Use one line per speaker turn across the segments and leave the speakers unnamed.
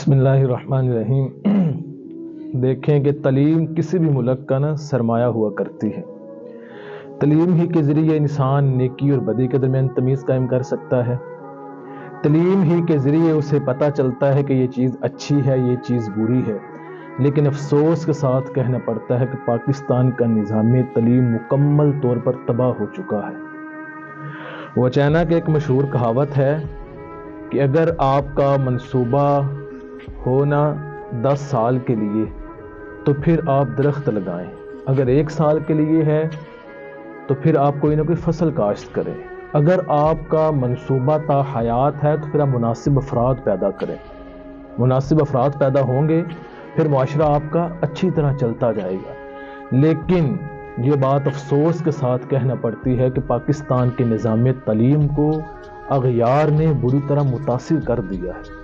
بسم اللہ الرحمن الرحیم۔ دیکھیں کہ تعلیم کسی بھی ملک کا سرمایہ ہوا کرتی ہے۔ تعلیم ہی کے ذریعے انسان نیکی اور بدی کے درمیان تمیز قائم کر سکتا ہے۔ تعلیم ہی کے ذریعے اسے پتہ چلتا ہے کہ یہ چیز اچھی ہے، یہ چیز بری ہے۔ لیکن افسوس کے ساتھ کہنا پڑتا ہے کہ پاکستان کا نظام تعلیم مکمل طور پر تباہ ہو چکا ہے۔ وہ چائنا کی ایک مشہور کہاوت ہے کہ اگر آپ کا منصوبہ ہونا 10 سال کے لیے تو پھر آپ درخت لگائیں، اگر 1 سال کے لیے ہے تو پھر آپ کوئی نہ کوئی فصل کاشت کریں، اگر آپ کا منصوبہ تا حیات ہے تو پھر آپ مناسب افراد پیدا کریں۔ مناسب افراد پیدا ہوں گے پھر معاشرہ آپ کا اچھی طرح چلتا جائے گا۔ لیکن یہ بات افسوس کے ساتھ کہنا پڑتی ہے کہ پاکستان کے نظام تعلیم کو اغیار نے بری طرح متاثر کر دیا ہے۔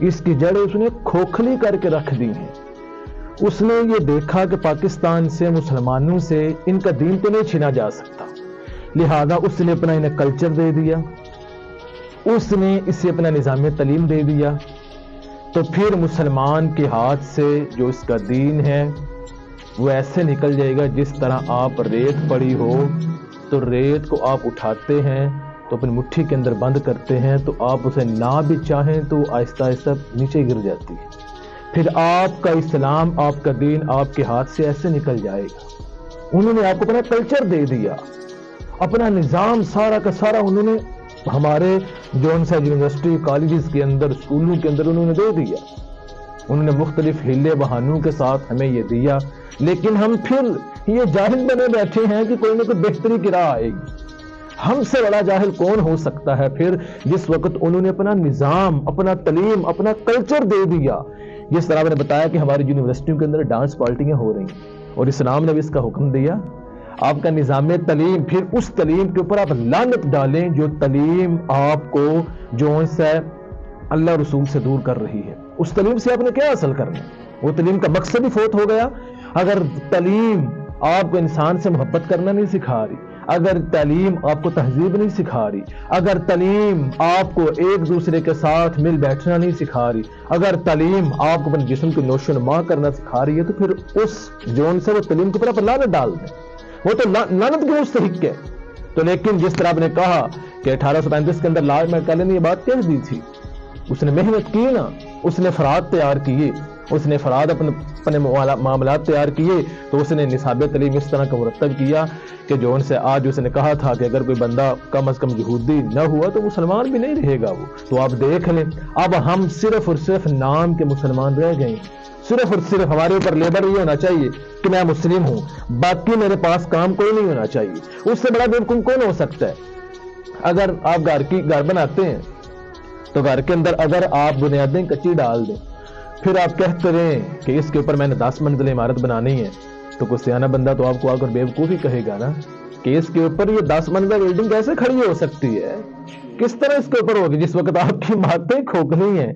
اس کی جڑیں اس نے کھوکھلی کر کے رکھ دی ہیں۔ اس نے یہ دیکھا کہ پاکستان سے، مسلمانوں سے ان کا دین تو نہیں چھینا جا سکتا، لہذا اس نے اپنا انہیں کلچر دے دیا، اس نے اسے اپنا نظام تعلیم دے دیا۔ تو پھر مسلمان کے ہاتھ سے جو اس کا دین ہے وہ ایسے نکل جائے گا جس طرح آپ ریت پڑی ہو تو ریت کو آپ اٹھاتے ہیں تو اپنی مٹھی کے اندر بند کرتے ہیں، تو آپ اسے نہ بھی چاہیں تو آہستہ آہستہ نیچے گر جاتی ہے۔ پھر آپ کا اسلام، آپ کا دین آپ کے ہاتھ سے ایسے نکل جائے گا۔ انہوں نے آپ کو اپنا کلچر دے دیا، اپنا نظام سارا کا سارا انہوں نے ہمارے یونیورسٹی، کالجز کے اندر، اسکولوں کے اندر انہوں نے دے دیا۔ انہوں نے مختلف ہیلے بہانوں کے ساتھ ہمیں یہ دیا، لیکن ہم پھر یہ جاہل بنے بیٹھے ہیں کہ کوئی نہ کوئی بہتری کی راہ آئے گی۔ ہم سے بڑا جاہل کون ہو سکتا ہے پھر، جس وقت انہوں نے اپنا نظام، اپنا تعلیم، اپنا کلچر دے دیا۔ جس طرح میں نے بتایا کہ ہماری یونیورسٹیوں کے اندر ڈانس پارٹیاں ہو رہی ہیں اور اسلام نے بھی اس کا حکم دیا۔ آپ کا نظام تعلیم، پھر اس تعلیم کے اوپر آپ لعنت ڈالیں جو تعلیم آپ کو جو سے اللہ رسول سے دور کر رہی ہے۔ اس تعلیم سے آپ نے کیا حاصل کرنا؟ وہ تعلیم کا مقصد ہی فوت ہو گیا۔ اگر تعلیم آپ کو انسان سے محبت کرنا نہیں سکھا رہی، اگر تعلیم آپ کو تہذیب نہیں سکھا رہی، اگر تعلیم آپ کو ایک دوسرے کے ساتھ مل بیٹھنا نہیں سکھا رہی، اگر تعلیم آپ کو اپنے جسم کی نوشو نما کرنا سکھا رہی ہے، تو پھر اس جون سے وہ تعلیم کے اوپر آپ لعنت ڈال دیں۔ وہ تو لعنت کے مستحق ہے۔ تو لیکن جس طرح آپ نے کہا کہ 1835 کے اندر لارڈ میکالے نے یہ بات کہہ دی تھی، اس نے محنت کی نا، اس نے فراد تیار کیے، اس نے فراد اپنے معاملات تیار کیے، تو اس نے نصاب تعلیم اس طرح کا مرتب کیا کہ جو ان سے آج اس نے کہا تھا کہ اگر کوئی بندہ کم از کم یہودی نہ ہوا تو مسلمان بھی نہیں رہے گا وہ۔ تو آپ دیکھ لیں، اب ہم صرف اور صرف نام کے مسلمان رہ گئے، صرف اور صرف ہمارے اوپر لیبل یہ ہونا چاہیے کہ میں مسلم ہوں، باقی میرے پاس کام کوئی نہیں ہونا چاہیے۔ اس سے بڑا بیوقوف کون ہو سکتا ہے؟ اگر آپ گھر بناتے ہیں تو گھر کے اندر اگر آپ بنیادیں کچی ڈال دیں، پھر آپ کہتے رہیں کہ اس کے اوپر میں نے 10 منزل عمارت بنانی ہے، تو کوئی سیانہ بندہ تو آپ کو آ کر بیوقوف ہی کہے گا نا کہ اس کے اوپر یہ 10 منزل بلڈنگ کیسے کھڑی ہو سکتی ہے، کس طرح اس کے اوپر ہوگی، جس وقت آپ کی عمارتیں کھوکھلی ہیں۔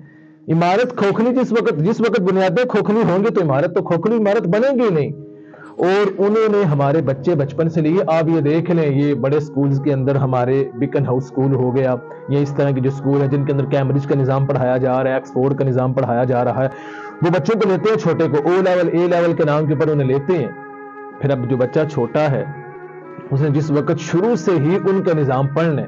عمارت کھوکھلی جس وقت بنیادیں کھوکھلی ہوں گی تو عمارت تو کھوکھلی عمارت بنے گی نہیں۔ اور انہوں نے ہمارے بچے بچپن سے لیے، آپ یہ دیکھ لیں، یہ بڑے سکولز کے اندر ہمارے بیکن ہاؤس سکول ہو گیا، یا اس طرح کے جو سکول ہیں جن کے اندر کیمبرج کا نظام پڑھایا جا رہا ہے، ایکسفورڈ کا نظام پڑھایا جا رہا ہے، وہ بچوں کو لیتے ہیں چھوٹے کو او لیول، اے لیول کے نام کے اوپر انہیں لیتے ہیں۔ پھر اب جو بچہ چھوٹا ہے اس نے جس وقت شروع سے ہی ان کا نظام پڑھنا ہے،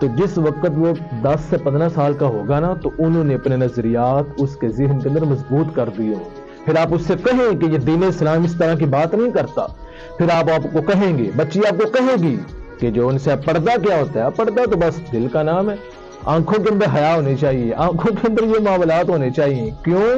تو جس وقت وہ 10 سے 15 سال کا ہوگا نا، تو انہوں نے اپنے نظریات اس کے ذہن کے اندر مضبوط کر دیے ہوں۔ پھر آپ اس سے کہیں کہ یہ دین اسلام اس طرح کی بات نہیں کرتا، پھر آپ کو کہیں گے، بچی آپ کو کہے گی کہ جو ان سے پردہ کیا ہوتا ہے، پردہ تو بس دل کا نام ہے۔ آنکھوں کے اندر حیا ہونی چاہیے، آنکھوں کے اندر یہ معاملات ہونے چاہیے۔ کیوں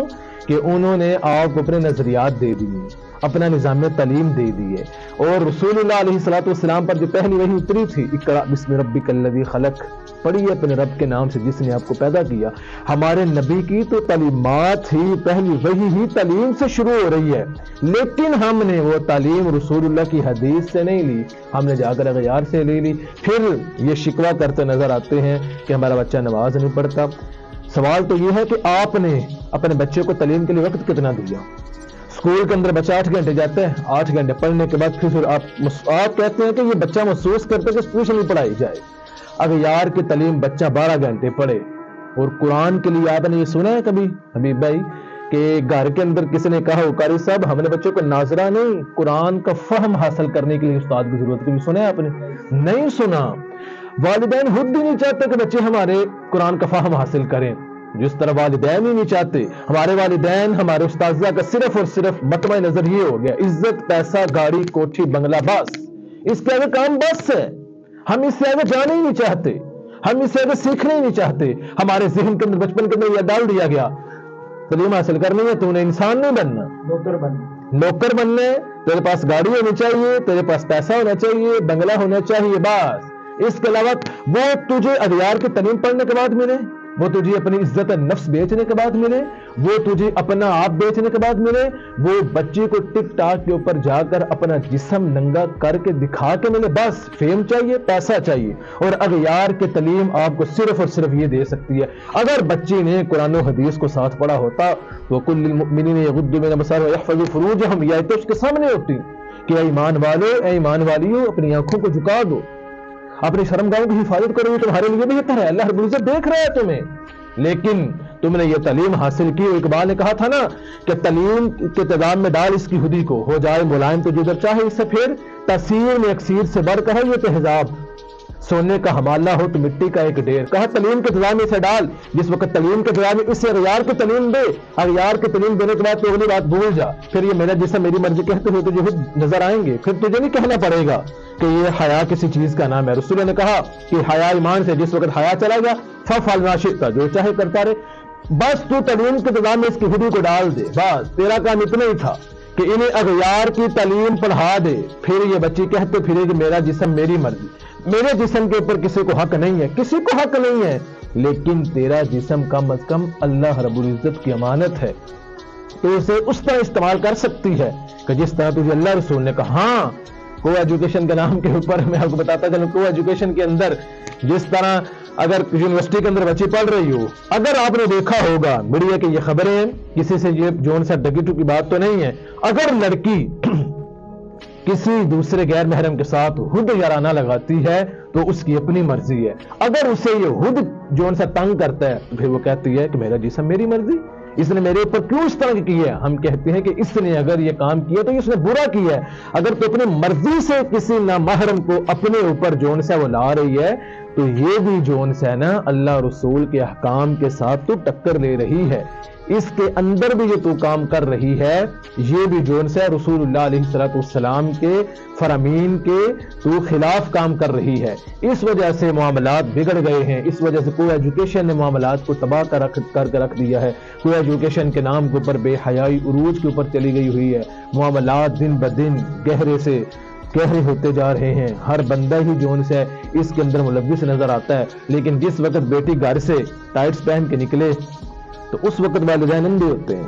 کہ انہوں نے آپ کو اپنے نظریات دے دیے، اپنا نظام تعلیم دے دیے، اور رسول اللہ علیہ الصلوۃ والسلام پر جو پہلی وحی اتری تھی، اقرأ بسم ربک الذی خلق، پڑھیے اپنے رب کے نام سے جس نے آپ کو پیدا کیا۔ ہمارے نبی کی تو تعلیمات ہی، پہلی وحی ہی تعلیم سے شروع ہو رہی ہے، لیکن ہم نے وہ تعلیم رسول اللہ کی حدیث سے نہیں لی، ہم نے جا کر اغیار سے لے لی۔ پھر یہ شکوہ کرتے نظر آتے ہیں کہ ہمارا بچہ نماز نہیں پڑھتا۔ سوال تو یہ ہے کہ آپ نے اپنے بچے کو تعلیم کے لیے وقت کتنا دیا؟ اسکول کے اندر بچہ 8 گھنٹے جاتا ہے، 8 گھنٹے پڑھنے کے بعد پھر آپ کہتے ہیں کہ یہ بچہ محسوس کرتا ہے کہ ٹیوشن نہیں پڑھائی جائے۔ اغیار کی تعلیم بچہ 12 گھنٹے پڑھے، اور قرآن کے لیے آپ نے یہ سنا ہے کبھی حبیب بھائی کہ گھر کے اندر کسی نے کہا قاری صاحب ہم نے بچوں کو ناظرہ نہیں قرآن کا فہم حاصل کرنے کے لیے استاد کی ضرورت کبھی سنا ہے آپ نے؟ نہیں سنا۔ والدین خود بھی نہیں چاہتے کہ بچے ہمارے قرآن کا فہم حاصل کریں، جس طرح والدین ہی نہیں چاہتے۔ ہمارے والدین ہمارے استاذہ کا صرف اور صرف مطمع نظر یہ ہو گیا عزت، پیسہ، گاڑی، کوٹھی، بنگلہ، بس اس کے آگے کام بس ہے۔ ہم اس سے آگے جانا ہی نہیں چاہتے، ہم اس سے آگے سیکھنا ہی نہیں چاہتے۔ ہمارے ذہن کے اندر بچپن کے اندر یہ ڈال دیا گیا تعلیم حاصل کرنی ہے تو نے انسان نہیں بننا، نوکر بننا ہے، تیرے پاس گاڑی ہونی چاہیے، تیرے پاس پیسہ ہونا چاہیے، بنگلہ ہونا چاہیے، بس۔ اس کے علاوہ وہ تجھے اغیار کی تعلیم پڑھنے کے بعد ملے، وہ تجھے اپنی عزت نفس بیچنے کے بعد ملے، وہ تجھے اپنا آپ بیچنے کے بعد ملے، وہ بچے کو ٹک ٹاک کے اوپر جا کر اپنا جسم ننگا کر کے دکھا کے ملے، بس فیم چاہیے، پیسہ چاہیے۔ اور اغیار کی تعلیم آپ کو صرف اور صرف یہ دے سکتی ہے اگر بچے نے قرآن و حدیث کو ساتھ پڑھا ہوتا تو کل للمؤمنین یغضوا من ابصارہم ویحفظوا فروجہم، یہ آیتیں اس کے سامنے ہوتی کہ اے ایمان والو، اے ایمان والیو، اپنی آنکھوں کو جھکا دو، اپنی شرمگاہوں کی حفاظت کرو، یہ تمہارے لیے بہتر ہے، اللہ رب العزت دیکھ رہا ہے تمہیں۔ لیکن تم نے یہ تعلیم حاصل کی، اقبال نے کہا تھا نا کہ تعلیم کے انتظام میں ڈال اس کی خودی کو، ہو جائے ملائم تو جدھر چاہے اس سے پھر، تاثیر میں اکثیر سے بڑھ کر ہے یہ تہذاب، سونے کا حوالہ ہو تو مٹی کا ایک ڈھیر۔ کہا تعلیم کے انتظام میں اسے ڈال، جس وقت تعلیم کے انتظام میں اسے اغیار کی تعلیم دے، اغیار کی تعلیم دینے کے بعد تو اگلی بات بھول جا، پھر یہ میرا جسم میری مرضی کہتے ہوئے تجھے خود نظر آئیں گے، پھر تجھے نہیں کہنا پڑے گا کہ یہ حیا کسی چیز کا نام ہے۔ رسول نے کہا کہ حیا ایمان سے، جس وقت حیا چلا گیا فافعل ما شئت، جو چاہے کرتا رہے، بس تو تعلیم کے انتظام میں اس کی خودی کو ڈال دے، بس تیرا کام اتنا ہی تھا کہ انہیں اغیار کی تعلیم پڑھا دے، پھر یہ بچے کہتے پھرے کہ میرا جسم میری مرضی، میرے جسم کے اوپر کسی کو حق نہیں ہے، کسی کو حق نہیں ہے، لیکن تیرا جسم کم از کم اللہ رب العزت کی امانت ہے، تو اسے اس طرح استعمال کر سکتی ہے کہ جس طرح تجھے اللہ رسول نے کہا۔ ہاں کو ایجوکیشن کے نام کے اوپر میں آپ کو بتاتا چلوں، کو ایجوکیشن کے اندر جس طرح اگر یونیورسٹی کے اندر بچی پڑھ رہی ہو، اگر آپ نے دیکھا ہوگا میڈیا کی یہ خبریں ہیں، کسی سے یہ جون سا ڈگیٹو کی بات تو نہیں ہے، اگر لڑکی کسی دوسرے غیر محرم کے ساتھ خود یارانہ لگاتی ہے تو اس کی اپنی مرضی ہے، اگر اسے یہ خود جون سا تنگ کرتا ہے تو پھر وہ کہتی ہے کہ میرا جسم میری مرضی، اس نے میرے اوپر کیوں اس طرح کی ہے؟ ہم کہتے ہیں کہ اس نے اگر یہ کام کیا تو اس نے برا کیا ہے۔ اگر تو اپنی مرضی سے کسی نامحرم کو اپنے اوپر جون سے وہ لا رہی ہے تو یہ بھی جون سے نا اللہ رسول کے احکام کے ساتھ تو ٹکر لے رہی ہے، اس کے اندر بھی یہ تو کام کر رہی ہے، یہ بھی جون سے رسول اللہ علیہ السلام کے فرامین کے تو خلاف کام کر رہی ہے۔ اس وجہ سے معاملات بگڑ گئے ہیں، اس وجہ سے کو ایجوکیشن نے معاملات کو تباہ کر کے رکھ دیا ہے، کو ایجوکیشن کے نام کے اوپر بے حیائی عروج کے اوپر چلی گئی ہوئی ہے، معاملات دن بدن گہرے سے گہرے ہوتے جا رہے ہیں، ہر بندہ ہی جون سے اس کے اندر ملوث نظر آتا ہے، لیکن جس وقت بیٹی گھر سے ٹائٹس پہن کے نکلے تو اس وقت والدین اندھے ہوتے ہیں۔